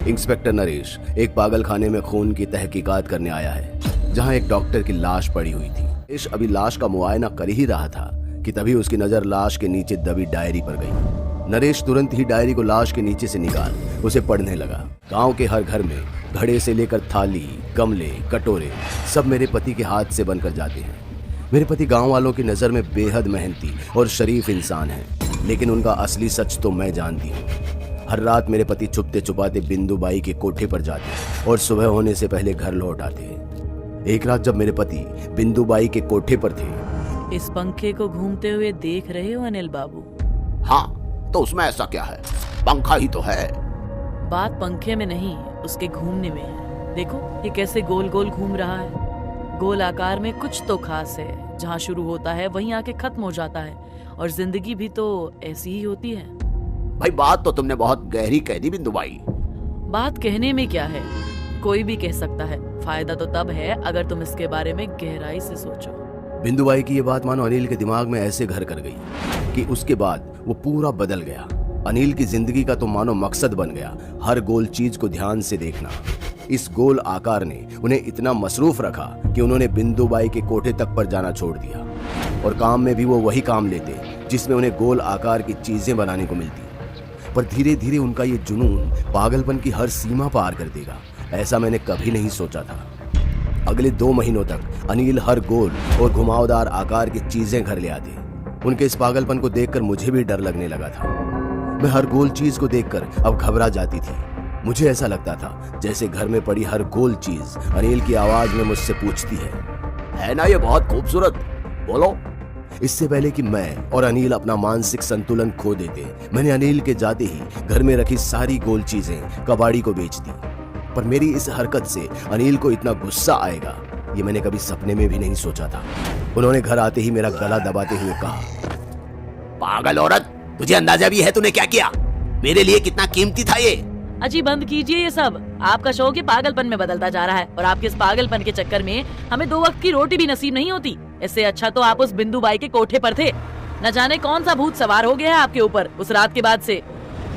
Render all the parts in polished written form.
Inspector Naresh एक पागल खाने में खून की तहकीकात करने आया है, जहां एक डॉक्टर की लाश पड़ी हुई थी। नरेश अभी लाश का मुआयना कर ही रहा था कि तभी उसकी नजर लाश के नीचे दबी डायरी पर गई। नरेश तुरंत ही डायरी को लाश के नीचे से निकाल उसे पढ़ने लगा। गांव के हर घर में घड़े से लेकर थाली, गमले, कटोरे सब मेरे पति के हाथ से बनकर जाते हैं। मेरे पति गांव वालों की नज़र में बेहद मेहनती और शरीफ इंसान हैं, लेकिन उनका असली सच तो मैं जानती हूँ। हर रात मेरे पति छुपते छुपाते बिंदुबाई के कोठे पर जाते और सुबह होने से पहले घर लौट आते। एक रात जब मेरे पति बिंदुबाई के कोठे पर थे। इस पंखे को घूमते हुए देख रहे हो अनिल बाबू? हाँ, तो उसमें ऐसा क्या है, पंखा ही तो है। बात पंखे में नहीं, उसके घूमने में है। देखो ये कैसे गोल गोल घूम रहा है। गोल आकार में कुछ तो खास है, जहाँ शुरू होता है वहीं आके खत्म हो जाता है। और जिंदगी भी तो ऐसी ही होती है। भाई बात तो तुमने बहुत गहरी कह दी बिंदुबाई। बात कहने में क्या है, कोई भी कह सकता है। फायदा तो तब है अगर तुम इसके बारे में गहराई से सोचो। बिंदुबाई की ये बात मानो अनिल के दिमाग में ऐसे घर कर गई कि उसके बाद वो पूरा बदल गया। अनिल की जिंदगी का तो मानो मकसद बन गया हर गोल चीज को ध्यान से देखना। इस गोल आकार ने उन्हें इतना मसरूफ रखा कि उन्होंने बिंदुबाई के कोठे तक पर जाना छोड़ दिया। और काम में भी वो वही काम लेते जिसमें उन्हें गोल आकार की चीजें बनाने को मिलती। पर धीरे धीरे उनका ये जुनून पागलपन की हर सीमा पार कर देगा, ऐसा मैंने कभी नहीं सोचा था। अगले 2 महीनों तक अनिल हर गोल और घुमावदार आकार की चीजें घर ले आते। उनके इस पागलपन को देखकर मुझे भी डर लगने लगा था। मैं हर गोल चीज को देखकर अब घबरा जाती थी। मुझे ऐसा लगता था जैसे घर में पड़ी हर गोल चीज अनिल की आवाज में मुझसे पूछती है ना ये बहुत खूबसूरत, बोलो। इससे पहले कि मैं और अनिल अपना मानसिक संतुलन खो देते, मैंने अनिल के जाते ही घर में रखी सारी गोल चीजें कबाड़ी को बेच दी। पर मेरी इस हरकत से अनिल को इतना गुस्सा आएगा ये मैंने कभी सपने में भी नहीं सोचा था। उन्होंने घर आते ही मेरा गला दबाते हुए कहा, पागल औरत, तुझे अंदाजा भी है तूने क्या किया? मेरे लिए कितना कीमती था ये। अजी बंद कीजिए ये सब। आपका शौक ही पागलपन में बदलता जा रहा है और आपके इस पागलपन के चक्कर में हमें 2 वक्त की रोटी भी नसीब नहीं होती। इससे अच्छा तो आप उस बिंदुबाई के कोठे पर थे। न जाने कौन सा भूत सवार हो गया है आपके ऊपर उस रात के बाद से।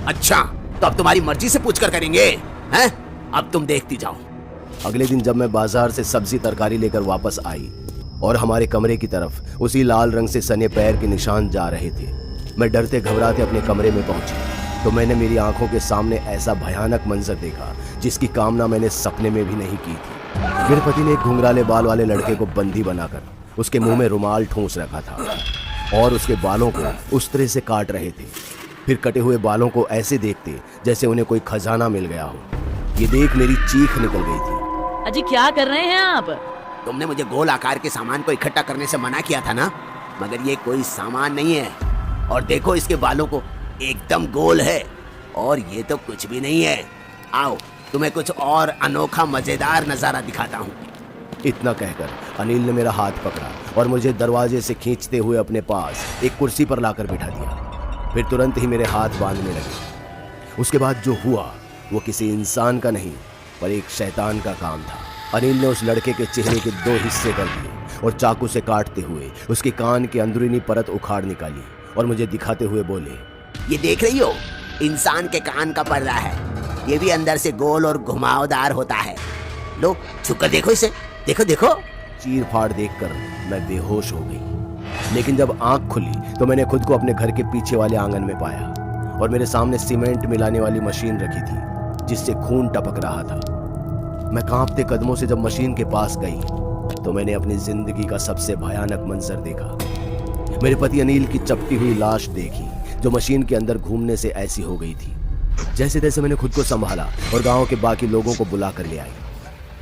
अच्छा, तो अब तुम्हारी मर्जी से पूछ कर करेंगे, हैं? अब तुम देखती जाओ। अगले दिन जब मैं बाजार से सब्जी तरकारी लेकर वापस आई और हमारे कमरे की तरफ उसी लाल रंग से सने पैर के निशान जा रहे थे, मैं डरते घबराते अपने कमरे में पहुंची तो मैंने मेरी आंखों के सामने ऐसा भयानक मंजर देखा जिसकी कामना मैंने सपने में भी नहीं की थी। मेरे पति ने एक घुंघराले बाल वाले लड़के को बंदी बनाकर उसके मुंह में रुमाल ठूंस रखा था और उसके बालों को उस तरह से काट रहे थे। फिर कटे हुए बालों को ऐसे देखते जैसे उन्हें कोई खजाना मिल गया हो। ये देख मेरी चीख निकल गई थी। अजी क्या कर रहे हैं आप? तुमने मुझे गोल आकार के सामान को इकट्ठा करने से मना किया था ना, मगर ये कोई सामान नहीं है। और देखो इसके बालों को एकदम गोल है और ये तो कुछ भी नहीं है। आओ तुम्हें कुछ और अनोखा मजेदार नजारा दिखाता हूँ। इतना कहकर अनिल ने मेरा हाथ पकड़ा और मुझे दरवाजे से खींचते हुए अपने पास एक कुर्सी पर लाकर बिठा दिया। फिर तुरंत ही मेरे हाथ बांधने लगे। उसके बाद जो हुआ वो किसी इंसान का नहीं पर एक शैतान का काम था। अनिल ने उस लड़के के चेहरे के 2 हिस्से कर दिए और चाकू से काटते हुए उसके कान की अंदरूनी परत उखाड़ निकाली और मुझे दिखाते हुए बोले, ये देख रही हो, इंसान के कान का पर्दा है। ये भी अंदर से गोल और घुमावदार होता है। लो छुकर देखो इसे, देखो देखो। चीर फाड़ देखकर मैं बेहोश हो गई, लेकिन जब आंख खुली तो मैंने खुद को अपने घर के पीछे वाले आंगन में पाया और मेरे सामने सीमेंट मिलाने वाली मशीन रखी थी जिससे खून टपक रहा था। मैं कांपते कदमों से जब मशीन के पास गई तो मैंने अपनी जिंदगी का सबसे भयानक मंजर देखा। मेरे पति अनिल की चपटी हुई लाश देखी जो मशीन के अंदर घूमने से ऐसी हो गई थी। जैसे तैसे मैंने खुद को संभाला और गांव के बाकी लोगों को बुला कर ले आई,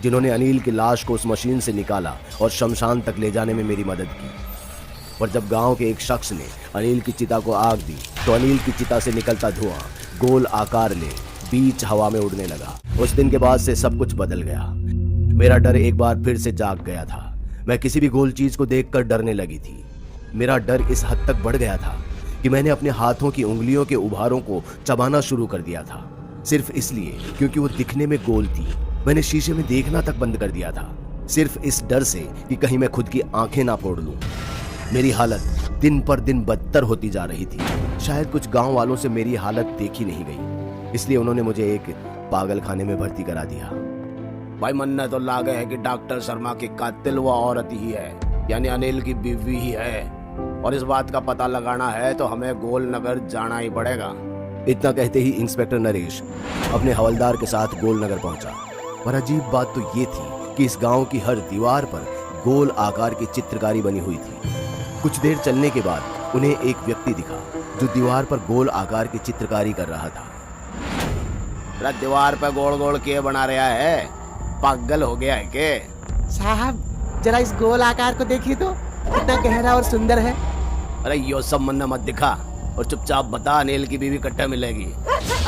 जिन्होंने अनिल की लाश को उस मशीन से निकाला और शमशान तक ले जाने में मेरी मदद की। और जब गांव के एक शख्स ने अनिल की चिता को आग दी तो अनिल की चिता से निकलता धुआं गोल आकार ले बीच हवा में उड़ने लगा। उस दिन के बाद से सब कुछ बदल गया। मेरा डर एक बार फिर से जाग गया था। मैं किसी भी गोल चीज को देखकर डरने लगी थी। मेरा डर इस हद तक बढ़ गया था कि मैंने अपने हाथों की उंगलियों के उभारों को चबाना शुरू कर दिया था, सिर्फ इसलिए क्योंकि वो दिखने में गोल थी। मैंने शीशे में देखना तक बंद कर दिया था, सिर्फ इस डर से कि कहीं मैं खुद की आंखें ना फोड़ लूं। मेरी हालत दिन पर दिन बदतर होती जा रही थी। शायद कुछ गांव वालों से मेरी हालत देखी नहीं गई, इसलिए उन्होंने मुझे एक पागल खाने में भर्ती करा दिया। भाई मनने तो लागे है कि डॉक्टर शर्मा की कातिल वो औरत ही है, यानी अनिल की बीवी ही है, और इस बात का पता लगाना है तो हमें गोलनगर जाना ही पड़ेगा। इतना कहते ही इंस्पेक्टर नरेश अपने हवलदार के साथ गोलनगर पहुंचा। पर अजीब बात तो ये थी कि इस गांव की हर दीवार पर गोल आकार की चित्रकारी बनी हुई थी। कुछ देर चलने के बाद उन्हें एक व्यक्ति दिखा जो दीवार पर गोल आकार की चित्रकारी कर रहा था। दीवार पे गोल गोल के बना रहा है, पागल हो गया है के? साहब जरा इस गोल आकार को देखिए तो, कितना गहरा और सुंदर है। अरे यो सब मन्ना मत दिखा और चुपचाप बता अनिल की बीवी कट्टा मिलेगी।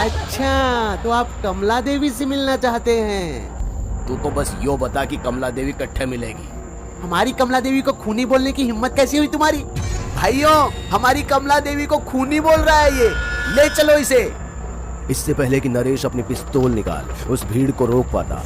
अच्छा तो आप कमला देवी से मिलना चाहते हैं? तू तो बस यो बता कि कमला देवी कट्टे मिलेगी। हमारी कमला देवी को खूनी बोलने की हिम्मत कैसी हुई तुम्हारी? भाइयों हमारी कमला देवी को खूनी बोल रहा है ये, ले चलो इसे। इससे पहले कि नरेश अपनी पिस्तौल निकाल उस भीड़ को रोक पाता,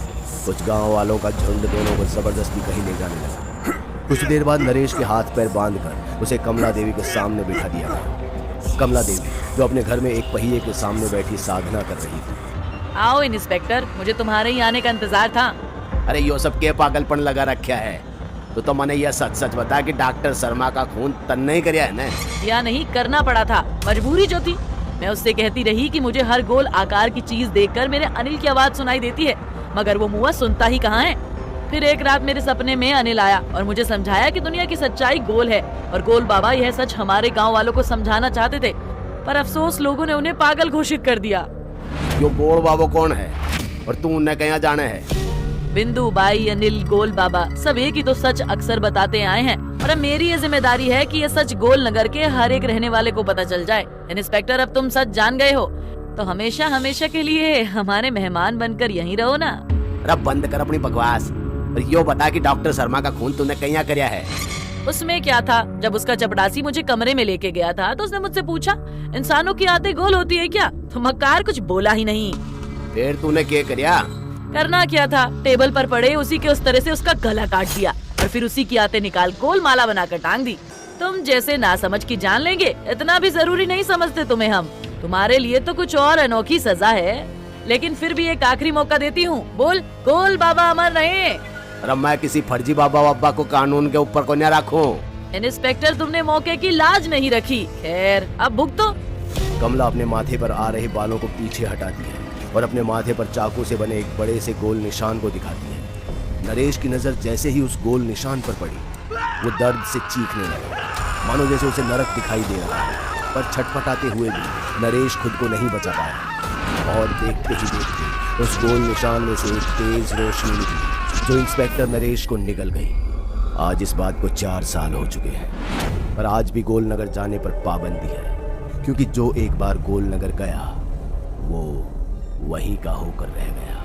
कुछ गांव वालों का झुंड दोनों को जबरदस्ती कहीं ले जाने लगा। कुछ देर बाद नरेश के हाथ पैर बांधकर उसे कमला देवी के सामने बिठा दिया गया। कमला देवी जो अपने घर में एक पहिए के सामने बैठी साधना कर रही थी। आओ इंस्पेक्टर, मुझे तुम्हारे ही आने का इंतजार था। अरे यो सब के पागलपन लगा रखा है, तो मने यह सच सच बता कि डॉक्टर शर्मा का खून तन नहीं करया है ना? या नहीं, करना पड़ा था, मजबूरी जो थी। मैं उससे कहती रही कि मुझे हर गोल आकार की चीज देखकर मेरे अनिल की आवाज सुनाई देती है, मगर वो मुआ सुनता ही कहाँ है। फिर एक रात मेरे सपने में अनिल आया और मुझे समझाया कि दुनिया की सच्चाई गोल है और गोल बाबा यह सच हमारे गांव वालों को समझाना चाहते थे, पर अफसोस लोगों ने उन्हें पागल घोषित कर दिया। यो गोल बाबा कौन है और तू उन्हें कहाँ जाने है? बिंदु बाई, अनिल, गोल बाबा सब एक ही तो सच अक्सर बताते आए हैं, और अब मेरी ये जिम्मेदारी है कि ये सच गोल नगर के हर एक रहने वाले को पता चल जाए। इंस्पेक्टर अब तुम सच जान गए हो तो हमेशा हमेशा के लिए हमारे मेहमान बनकर यहीं रहो ना। अरे बंद कर अपनी बकवास और यो बता कि डॉक्टर शर्मा का खून तूने कहाँ करया है? उसमें क्या था, जब उसका चपड़ासी मुझे कमरे में लेके गया था तो उसने मुझसे पूछा इंसानों की आंतें गोल होती है क्या? तो मक्कार कुछ बोला ही नहीं। फिर तूने क्या करया? करना क्या था, टेबल पर पड़े उसी के उस तरह से उसका गला काट दिया और फिर उसी की आंतें निकाल गोल माला बनाकर टांग दी। तुम जैसे ना समझ की जान लेंगे, इतना भी जरूरी नहीं समझते तुम्हें हम। तुम्हारे लिए तो कुछ और अनोखी सजा है, लेकिन फिर भी एक आखिरी मौका देती हूँ। बोल, गोल बाबा अमर रहे। अरे मैं किसी फर्जी बाबा बाबा को कानून के ऊपर को न रखूं। इंस्पेक्टर तुमने मौके की लाज नहीं रखी। खैर अब भुगतो। कमला अपने माथे पर आ रहे बालों को पीछे हटाती है और अपने माथे पर चाकू से बने एक बड़े से गोल निशान को दिखाती है। नरेश की नजर जैसे ही उस गोल निशान पर पड़ी, वो दर्द से चीखने लगा, मानो जैसे उसे नरक दिखाई दे रहा है। पर छटपटाते हुए भी नरेश खुद को नहीं बचा पाया और देखते ही देखते उस गोल निशान में से एक तेज रोशनी निकली जो इंस्पेक्टर नरेश को निगल गई। आज इस बात को 4 साल हो चुके हैं, पर आज भी गोलनगर जाने पर पाबंदी है, क्योंकि जो एक बार गोलनगर गया वो वहीं का होकर रह गया।